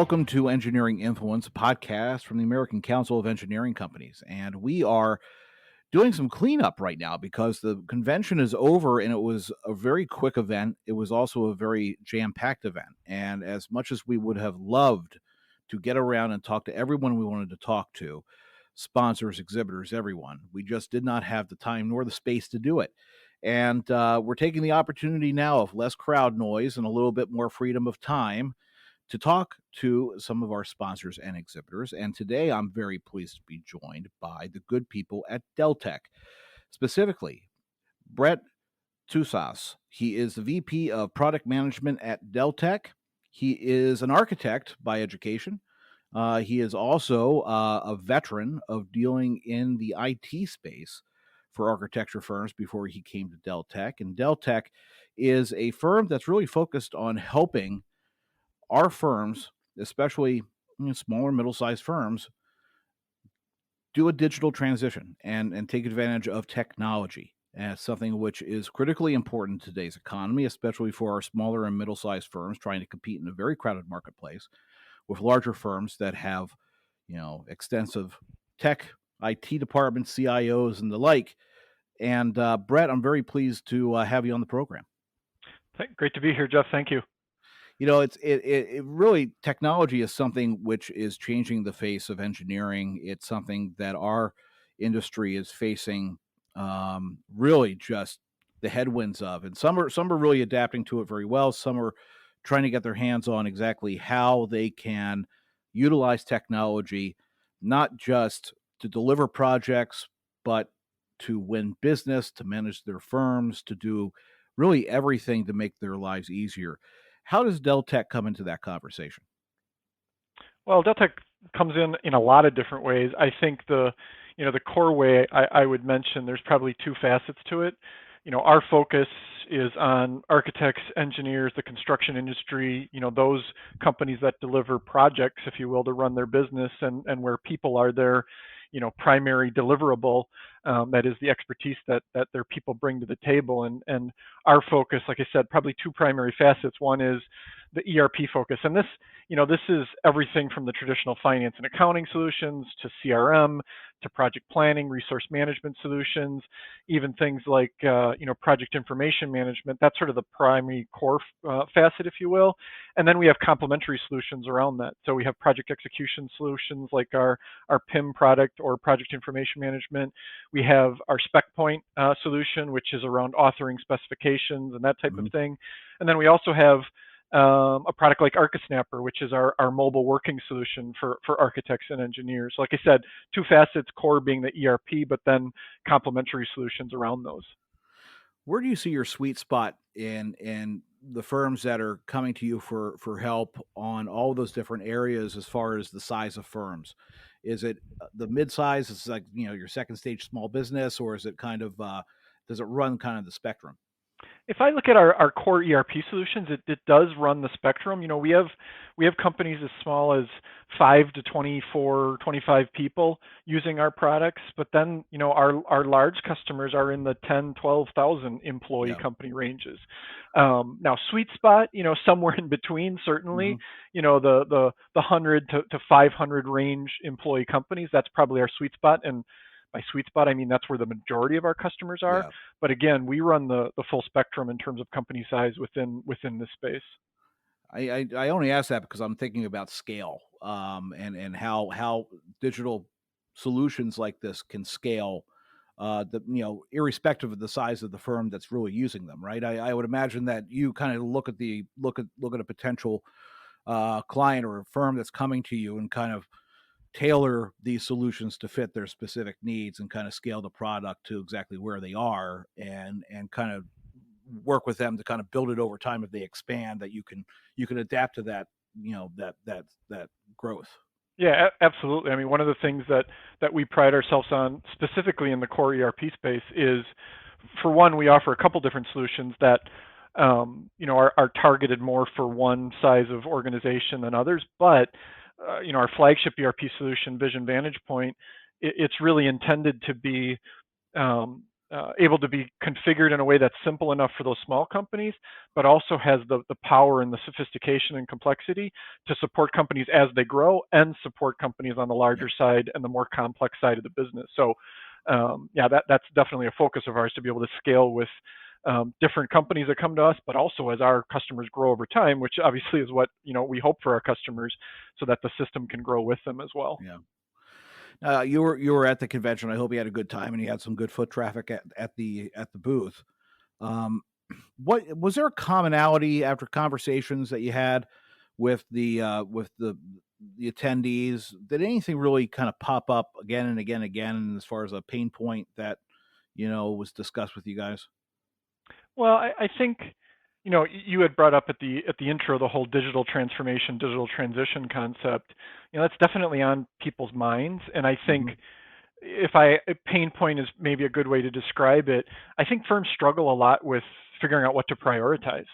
Welcome to Engineering Influence, a podcast from the American Council of Engineering Companies. And we are doing some cleanup right now because the convention is over and it was a very quick event. It was also a very jam-packed event. And as much as we would have loved to get around and talk to everyone we wanted to talk to, sponsors, exhibitors, everyone, we just did not have the time nor the space to do it. And we're taking the opportunity now of less crowd noise and a little bit more freedom of time to talk to some of our sponsors and exhibitors. And today I'm very pleased to be joined by the good people at Deltek, specifically Brett Tusas. He is the VP of Product Management at Deltek. He is an architect by education. He is also a veteran of dealing in the IT space for architecture firms before he came to Deltek. And Deltek is a firm that's really focused on helping our firms, especially smaller, middle-sized firms, do a digital transition and take advantage of technology as something which is critically important in today's economy, especially for our smaller and middle-sized firms trying to compete in a very crowded marketplace with larger firms that have, extensive tech, IT departments, CIOs, and the like. And Brett, I'm very pleased to have you on the program. Great to be here, Jeff. Thank you. It really, technology is something which is changing the face of engineering. It's something that our industry is facing really just the headwinds of, and some are really adapting to it very well. Some are trying to get their hands on exactly how they can utilize technology, not just to deliver projects, but to win business, to manage their firms, to do really everything to make their lives easier. How does Deltek come into that conversation? Well, Deltek comes in a lot of different ways. I think the core way I would mention there's probably two facets to it. Our focus is on architects, engineers, the construction industry, those companies that deliver projects, if you will, to run their business and where people are their, primary deliverable. That is the expertise that their people bring to the table. And our focus, like I said, probably two primary facets. One is the ERP focus. And this is everything from the traditional finance and accounting solutions to CRM, to project planning, resource management solutions, even things like, project information management. That's sort of the primary core facet, if you will. And then we have complementary solutions around that. So we have project execution solutions like our PIM product or project information management. We have our SpecPoint solution, which is around authoring specifications and that type of thing. And then we also have a product like ArchiSnapper, which is our mobile working solution for architects and engineers. So like I said, two facets, core being the ERP, but then complementary solutions around those. Where do you see your sweet spot in the firms that are coming to you for help on all those different areas as far as the size of firms? Is it the mid-size? It's like, your second stage small business, or is it kind of, does it run kind of the spectrum? If I look at our core ERP solutions, it does run the spectrum. We have companies as small as 5 to 24, 25 people using our products, but then our large customers are in the 10, 12,000 employee company ranges. Now sweet spot, somewhere in between, certainly. The 100 to 500 range employee companies, that's probably our sweet spot. And by sweet spot, I mean that's where the majority of our customers are. Yeah. But again, we run the full spectrum in terms of company size within this space. I only ask that because I'm thinking about scale, and how digital solutions like this can scale, irrespective of the size of the firm that's really using them, right? I would imagine that you kind of look at a potential client or a firm that's coming to you and kind of tailor these solutions to fit their specific needs and kind of scale the product to exactly where they are, and kind of work with them to kind of build it over time. If they expand, that you can adapt to that, that growth. Yeah, absolutely. I mean, one of the things that we pride ourselves on, specifically in the core ERP space, is, for one, we offer a couple different solutions that are targeted more for one size of organization than others. But our flagship ERP solution, Vision Vantage Point, it's really intended to be able to be configured in a way that's simple enough for those small companies, but also has the power and the sophistication and complexity to support companies as they grow and support companies on the Yeah. larger side and the more complex side of the business. So, yeah, that's definitely a focus of ours to be able to scale with different companies that come to us, but also as our customers grow over time, which obviously is what we hope for our customers, so that the system can grow with them as well. Yeah. You were at the convention. I hope you had a good time and you had some good foot traffic at the booth. Um, what was there a commonality after conversations that you had with the attendees? Did anything really kind of pop up again and again and again as far as a pain point that was discussed with you guys? Well, I think you had brought up at the intro the whole digital transformation, digital transition concept. That's definitely on people's minds, and I think Hmm. if I a pain point is maybe a good way to describe it. I think firms struggle a lot with figuring out what to prioritize.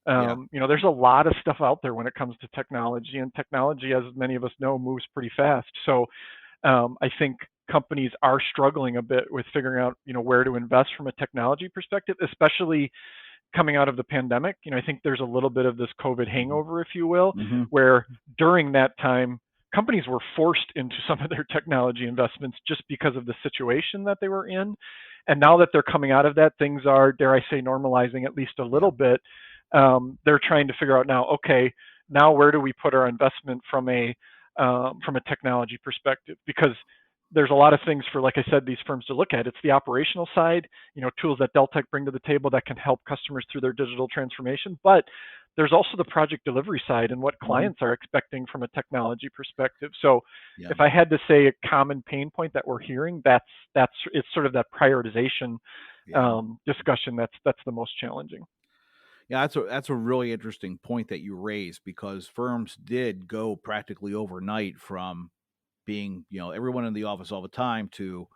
Yeah. There's a lot of stuff out there when it comes to technology, and technology, as many of us know, moves pretty fast. So I think companies are struggling a bit with figuring out, where to invest from a technology perspective, especially coming out of the pandemic. I think there's a little bit of this COVID Hmm. hangover, if you will, Hmm. where during that time, companies were forced into some of their technology investments just because of the situation that they were in. And now that they're coming out of that, things are, dare I say, normalizing at least a Yeah. little bit. They're trying to figure out now, okay, now where do we put our investment from a technology perspective? Because there's a lot of things for, like I said, these firms to look at. It's the operational side, tools that Deltek bring to the table that can help customers through their digital transformation. But there's also the project delivery side and what Hmm. clients are expecting from a technology perspective. So Yeah. if I had to say a common pain point that we're hearing, that's it's sort of that prioritization Yeah. discussion that's the most challenging. Yeah, that's a really interesting point that you raised because firms did go practically overnight from being, everyone in the office all the time to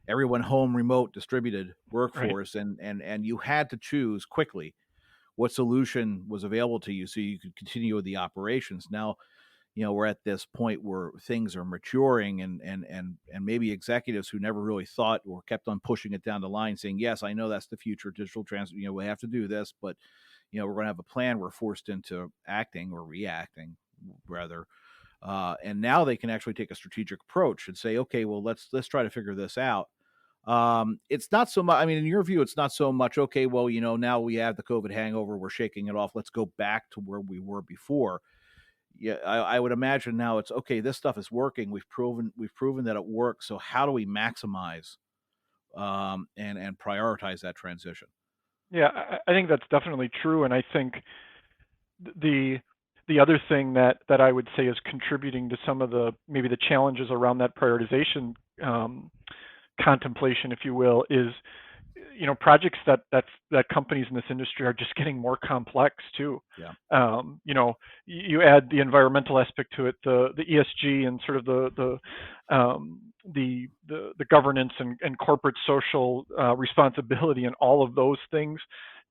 everyone home, remote, distributed Right. workforce, and you had to choose quickly what solution was available to you so you could continue with the operations. Now, we're at this point where things are maturing, and maybe executives who never really thought or kept on pushing it down the line saying, yes, I know that's the future digital trans, we have to do this, but we're going to have a plan. We're forced into acting or reacting rather. And now they can actually take a strategic approach and say, okay, well, let's try to figure this out. It's not so much, I mean, in your view, it's not so much, okay, well, now we have the COVID hangover, we're shaking it off, let's go back to where we were before. Yeah, I would imagine now it's okay, this stuff is working, we've proven that it works, so how do we maximize and prioritize that transition? Yeah, I think that's definitely true, and I think the the other thing that I would say is contributing to some of the maybe the challenges around that prioritization um, contemplation, if you will, is projects that companies in this industry are just getting more complex too. Yeah. You add the environmental aspect to it, the ESG and sort of the governance and corporate social responsibility and all of those things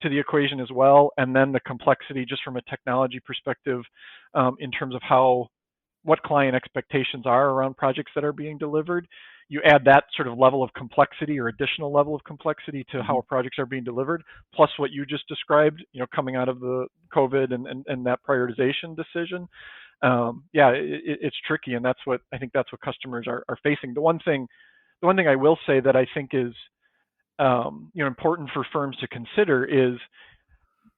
to the equation as well, and then the complexity just from a technology perspective in terms of how what client expectations are around projects that are being delivered. You add that sort of level of complexity or additional level of complexity to Hmm. how projects are being delivered, plus what you just described, coming out of the COVID and that prioritization decision. Yeah, it's tricky, and that's what customers are facing. The one thing I will say that I think is important for firms to consider is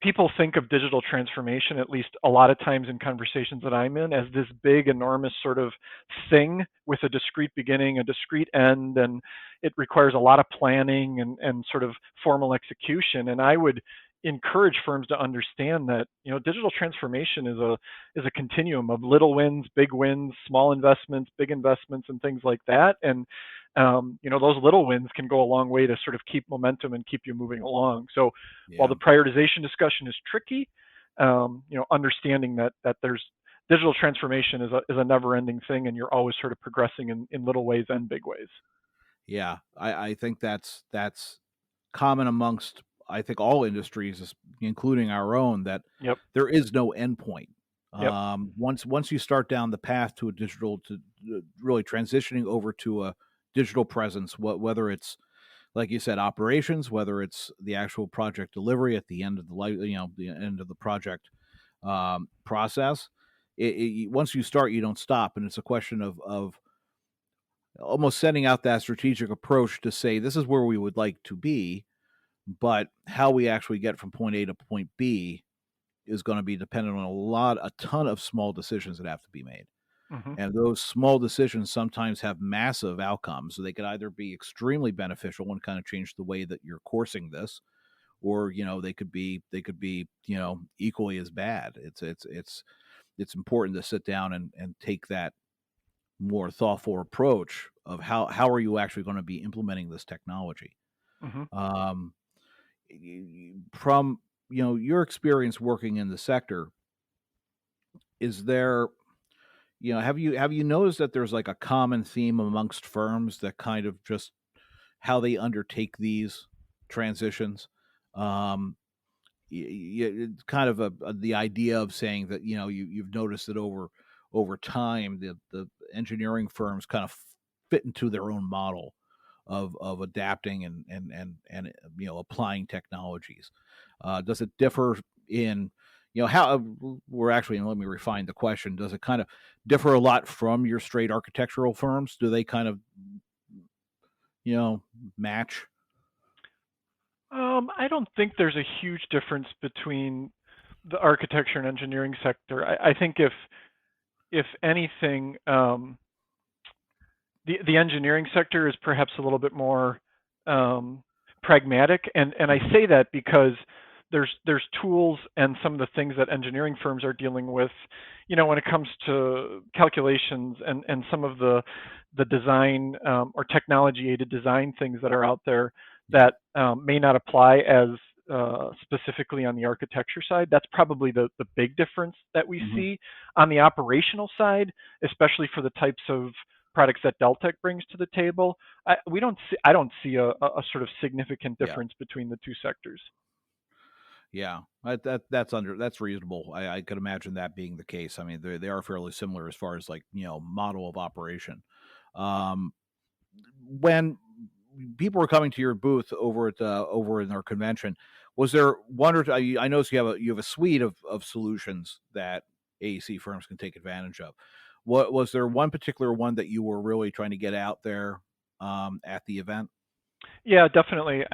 people think of digital transformation, at least a lot of times in conversations that I'm in, as this big, enormous sort of thing with a discrete beginning, a discrete end, and it requires a lot of planning and sort of formal execution. And I would encourage firms to understand that digital transformation is a continuum of little wins, small investments, big investments, and things like that. And those little wins can go a long way to sort of keep momentum and keep you moving along. So while Yeah. the prioritization discussion is tricky, understanding that there's digital transformation is a never-ending thing, and you're always sort of progressing in little ways and big ways. Yeah, I think that's common amongst, I think, all industries, including our own, that Yep. there is no endpoint. Yep. Once you start down the path to a digital, to really transitioning over to a digital presence, whether it's like you said, operations, whether it's the actual project delivery at the end of the life, the end of the project process. Once you start, you don't stop, and it's a question of almost setting out that strategic approach to say this is where we would like to be, but how we actually get from point A to point B is going to be dependent on a ton of small decisions that have to be made. Hmm. And those small decisions sometimes have massive outcomes. So they could either be extremely beneficial and kind of change the way that you're coursing this, or they could be equally as bad. It's important to sit down and take that more thoughtful approach of how are you actually going to be implementing this technology. Hmm. Um, from your experience working in the sector, is there have you noticed that there's like a common theme amongst firms that kind of just how they undertake these transitions? Um, it's kind of the idea of saying that you've noticed that over time the engineering firms kind of fit into their own model of adapting and applying technologies. Does it differ in how we're actually, and let me refine the question, does it kind of differ a lot from your straight architectural firms? Do they kind of match? I don't think there's a huge difference between the architecture and engineering sector. I think if anything, the engineering sector is perhaps a little bit more pragmatic, and I say that because there's tools and some of the things that engineering firms are dealing with, when it comes to calculations and some of the design or technology aided design things that are out there that may not apply as specifically on the architecture side. That's probably the big difference that we Mm-hmm. see. On the operational side, especially for the types of products that Deltek brings to the table, I don't see a sort of significant Yeah. difference between the two sectors. Yeah, that's reasonable. I could imagine that being the case. I mean, they are fairly similar as far as like model of operation. Um, when people were coming to your booth over in our convention, was there one or two? I noticed you have a suite of solutions that AEC firms can take advantage of. What was there one particular one that you were really trying to get out there at the event? Yeah, definitely.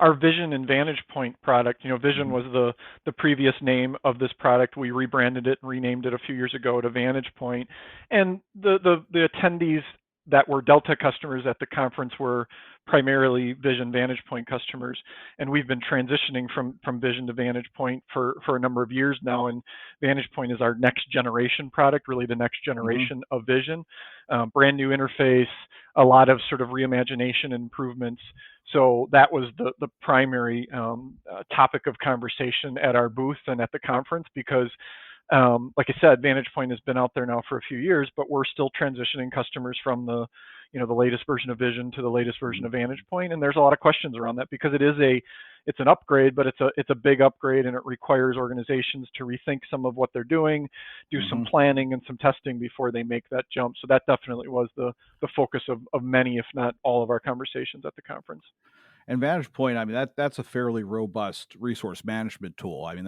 Our Vision and Vantage Point product, Vision Hmm. was the previous name of this product. We rebranded it and renamed it a few years ago to Vantage Point. And the attendees that were Delta customers at the conference were primarily Vision Vantage Point customers. And we've been transitioning from Vision to Vantage Point for a number of years now. And Vantage Point is our next generation product, really the next Hmm. generation of Vision. Brand new interface, a lot of sort of reimagination and improvements. So that was the primary topic of conversation at our booth and at the conference because, like I said, Vantage Point has been out there now for a few years, but we're still transitioning customers from the latest version of Vision to the latest version of Vantage Point, and there's a lot of questions around that because it's an upgrade, but it's a big upgrade, and it requires organizations to rethink some of what they're doing, do some Hmm. planning and some testing before they make that jump. So that definitely was the focus of many, if not all, of our conversations at the conference. And Vantage Point, I mean that's a fairly robust resource management tool. I mean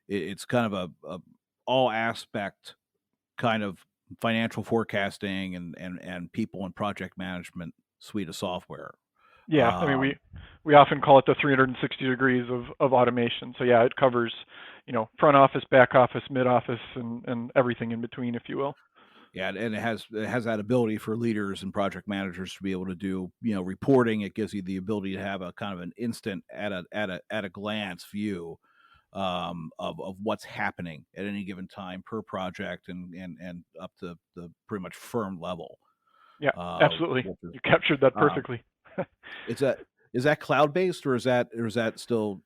it's kind of a all aspect kind of financial forecasting and people and project management suite of software. Yeah, I mean, Um, we often call it the 360 degrees of automation. So yeah, it covers, front office, back office, mid office, and everything in between, if you will. yeah, and it has that ability for leaders and project managers to be able to do reporting. It gives you the ability to have a kind of an instant at a glance view of what's happening at any given time per project and up to the pretty much firm level. Yeah, Uh, absolutely. which is, You captured that um, perfectly. is that cloud based or is that still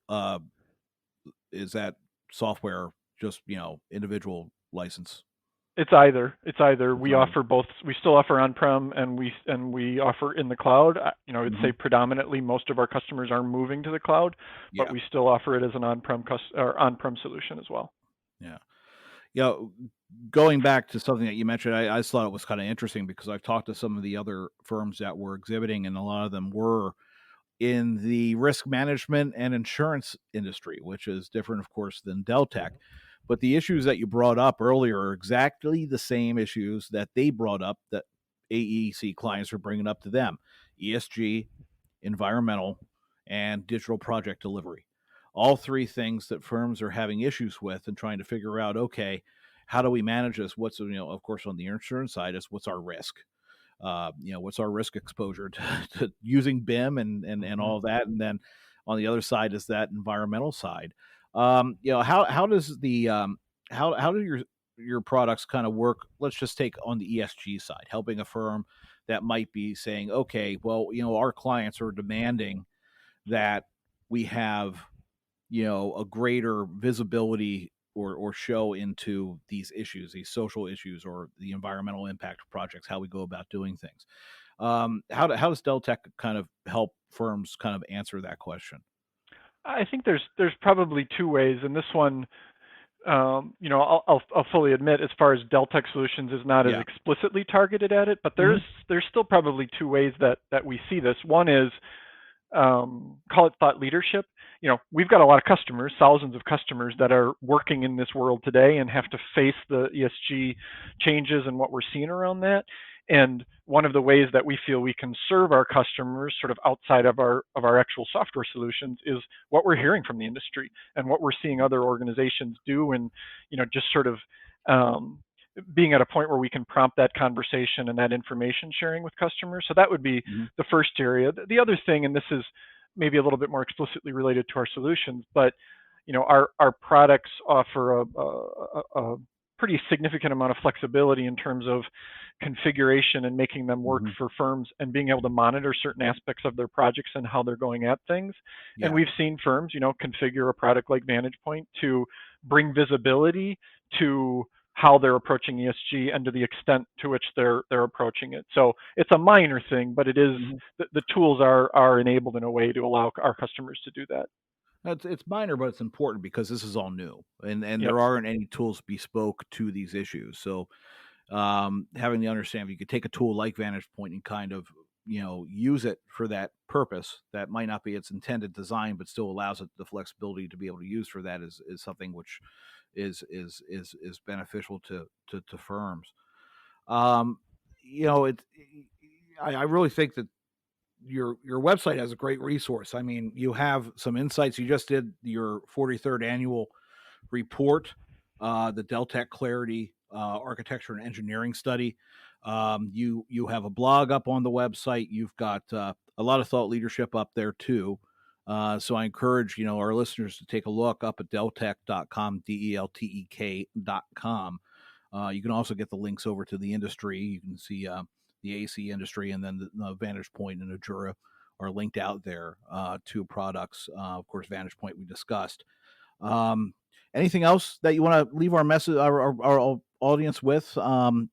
is that software just individual license? It's either. It's either. It's We either. offer both. We still offer on-prem, and we offer in the cloud. I would say Hmm. predominantly most of our customers are moving to the cloud, but Yeah, we still offer it as an on-prem or on-prem solution as well. yeah. You know, going back to something that you mentioned, I just thought it was kind of interesting because I've talked to some of the other firms that were exhibiting, and a lot of them were in the risk management and insurance industry, which is different, of course, than Deltek. But the issues that you brought up earlier are exactly the same issues that they brought up that AEC clients are bringing up to them: ESG, environmental, and digital project delivery. All three things that firms are having issues with and trying to figure out, okay, how do we manage this? What's, of course, on the insurance side is what's our risk? What's our risk exposure to using BIM and Mhm. all that? And then on the other side is that environmental side. How does the how do your products kind of work? Let's just take on the ESG side, helping a firm that might be saying, okay, well, our clients are demanding that we have, a greater visibility or show into these issues, these social issues, or the environmental impact of projects, how we go about doing things. How does Deltek kind of help firms kind of answer that question? I think there's probably two ways, and this one, I'll fully admit, as far as Deltek Solutions is not as Yeah. explicitly targeted at it, but Hmm. there's still probably two ways that we see this. One is, call it thought leadership. We've got a lot of customers, thousands of customers that are working in this world today and have to face the ESG changes and what we're seeing around that. And one of the ways that we feel we can serve our customers sort of outside of our actual software solutions is what we're hearing from the industry and what we're seeing other organizations do, and just sort of um, being at a point where we can prompt that conversation and that information sharing with customers. So that would be Hmm. the first area. The other thing, and this is maybe a little bit more explicitly related to our solutions, but our products offer a pretty significant amount of flexibility in terms of configuration and making them work Hmm. for firms and being able to monitor certain aspects of their projects and how they're going at things. And Yeah. we've seen firms, configure a product like VantagePoint to bring visibility to how they're approaching ESG and to the extent to which they're approaching it. So it's a minor thing, but it is Hmm. the tools are enabled in a way to allow our customers to do that. It's minor, but it's important because this is all new, and Yep. there aren't any tools bespoke to these issues. So having the understanding, you could take a tool like Vantage Point and kind of use it for that purpose that might not be its intended design, but still allows it the flexibility to be able to use for that is something which is beneficial to firms. Um, it. I really think that your website has a great resource. I mean, you have some insights. You just did your 43rd annual report, the Deltek Clarity Architecture and Engineering Study. You have a blog up on the website. You've got a lot of thought leadership up there too. So I encourage our listeners to take a look up at deltek.com, deltek.com. You can also get the links over to the industry. You can see the AC industry, and then the Vantage Point and Ajura are linked out there. Two products, of course, Vantage Point we discussed. Um, Anything else that you want to leave our message, our audience with? And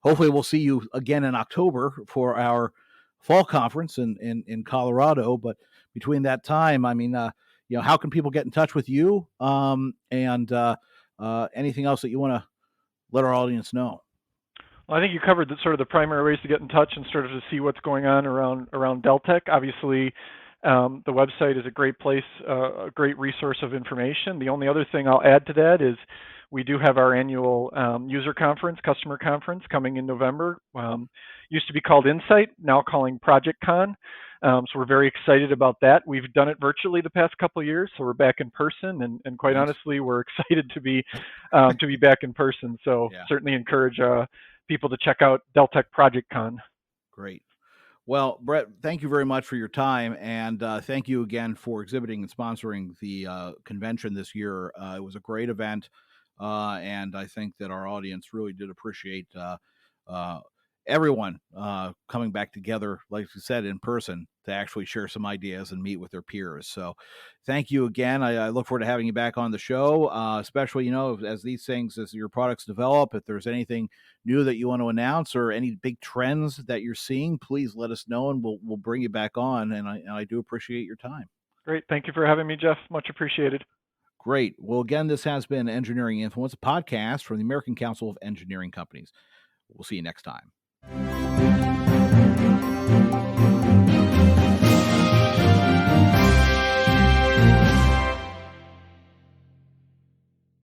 hopefully we'll see you again in October for our fall conference in Colorado. But between that time, I mean, how can people get in touch with you? And anything else that you want to let our audience know? Well, I think you covered the sort of the primary ways to get in touch and sort of to see what's going on around Deltek. Obviously, the website is a great place, a great resource of information. The only other thing I'll add to that is we do have our annual user conference, customer conference coming in November. Used to be called Insight, now calling Project Con. So we're very excited about that. We've done it virtually the past couple of years, so we're back in person, and quite Nice. honestly, we're excited to be back in person. So Yeah. certainly encourage people to check out Deltek Project Con. Great. Well, Brett, thank you very much for your time, and thank you again for exhibiting and sponsoring the convention this year. It was a great event, and I think that our audience really did appreciate uh, everyone coming back together, like you said, in person to actually share some ideas and meet with their peers. So, thank you again. I look forward to having you back on the show, especially as these things, as your products develop. If there's anything new that you want to announce or any big trends that you're seeing, please let us know and we'll bring you back on. And I do appreciate your time. Great. Thank you for having me, Jeff. Much appreciated. Great. Well, again, this has been Engineering Influence, a podcast from the American Council of Engineering Companies. We'll see you next time.